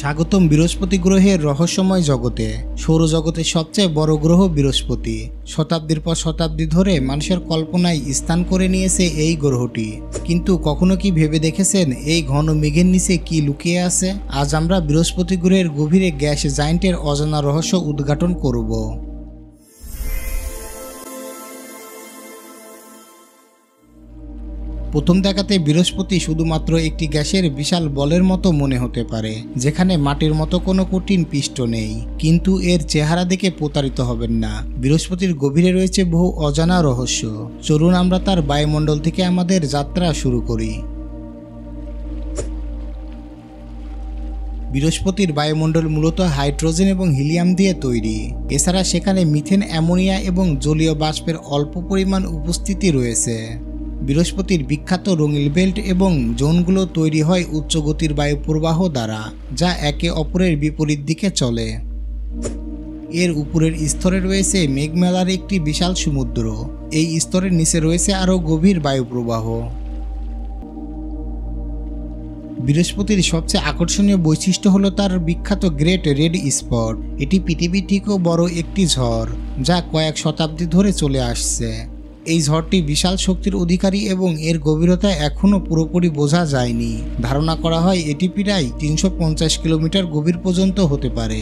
স্বাগতম বৃহস্পতি গ্রহের রহস্যময় জগতে। সৌরজগতের সবচেয়ে বড় গ্রহ বৃহস্পতি শতাব্দীর পর শতাব্দী ধরে মানুষের কল্পনায় স্থান করে নিয়েছে এই গ্রহটি। কিন্তু কখনো কি ভেবে দেখেছেন এই ঘন মেঘের নিচে কি লুকিয়ে আছে? আজ আমরা বৃহস্পতি গ্রহের গভীরে গ্যাস জায়ান্টের অজানা রহস্য উদ্ঘাটন করব। প্রথম দেখাতে বৃহস্পতি শুধুমাত্র একটি গ্যাসের বিশাল বলের মতো মনে হতে পারে, যেখানে মাটির মতো কোনো কঠিন পিষ্ট নেই। কিন্তু এর চেহারা দেখে প্রতারিত হবেন না। বৃহস্পতির গভীরে রয়েছে বহু অজানা রহস্য। চলুন আমরা তার বায়ুমণ্ডল থেকে আমাদের যাত্রা শুরু করি। বৃহস্পতির বায়ুমণ্ডল মূলত হাইড্রোজেন এবং হিলিয়াম দিয়ে তৈরি। এছাড়া সেখানে মিথেন, অ্যামোনিয়া এবং জলীয় বাষ্পের অল্প পরিমাণ উপস্থিতি রয়েছে। বৃহস্পতির বিখ্যাত রঙিন বেল্ট এবং জোনগুলো তৈরি হয় উচ্চ গতির বায়ু প্রবাহ দ্বারা, যা একে অপরের বিপরীত দিকে চলে। এর উপরের স্তরে রয়েছে মেঘমেলার একটি বিশাল সমুদ্র। এই স্তরের নিচে রয়েছে আরও গভীর বায়ু প্রবাহ। বৃহস্পতির সবচেয়ে আকর্ষণীয় বৈশিষ্ট্য হলো তার বিখ্যাত গ্রেট রেড স্পট। এটি পৃথিবীর থেকেও বড় একটি ঝড়, যা কয়েক শতাব্দী ধরে চলে আসছে। এই ঝড়টি বিশাল শক্তির অধিকারী এবং এর গভীরতা এখনও পুরোপুরি বোঝা যায়নি। ধারণা করা হয় এটি প্রায় 350 কিলোমিটার গভীর পর্যন্ত হতে পারে।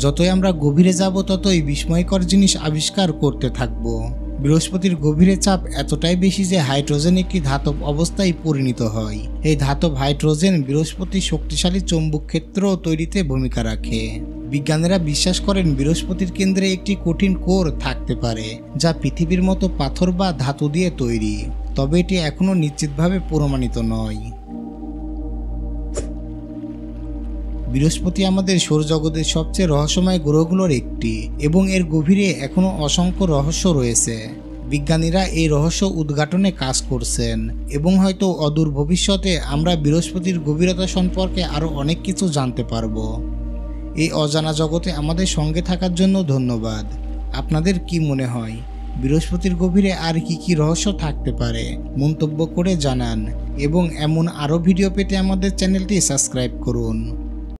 যতই আমরা গভীরে যাব ততই বিস্ময়কর জিনিস আবিষ্কার করতে থাকব। বৃহস্পতির গভীরে চাপ এতটাই বেশি যে হাইড্রোজেন একটি ধাতব অবস্থায় পরিণত হয়। এই ধাতব হাইড্রোজেন বৃহস্পতির শক্তিশালী চৌম্বক ক্ষেত্র তৈরিতে ভূমিকা রাখে। বিজ্ঞানীরা বিশ্বাস করেন বৃহস্পতির কেন্দ্রে একটি কঠিন কোর থাকতে পারে, যা পৃথিবীর মতো পাথর বা ধাতু দিয়ে তৈরি। তবে এটি এখনও নিশ্চিতভাবে প্রমাণিত নয়। বৃহস্পতি আমাদের সৌরজগতের সবচেয়ে রহস্যময় গ্রহগুলোর একটি, এবং এর গভীরে এখনও অসংখ্য রহস্য রয়েছে। বিজ্ঞানীরা এই রহস্য উদ্ঘাটনে কাজ করছেন, এবং হয়তো অদূর ভবিষ্যতে আমরা বৃহস্পতির গভীরতা সম্পর্কে আরও অনেক কিছু জানতে পারব। এই অজানা জগতে আমাদের সঙ্গে থাকার জন্য ধন্যবাদ। আপনাদের কি মনে হয় বৃহস্পতির গভীরে আর কি রহস্য থাকতে পারে? মন্তব্য করে জানান, এবং এমন আরও ভিডিও পেতে আমাদের চ্যানেলটি সাবস্ক্রাইব করুন।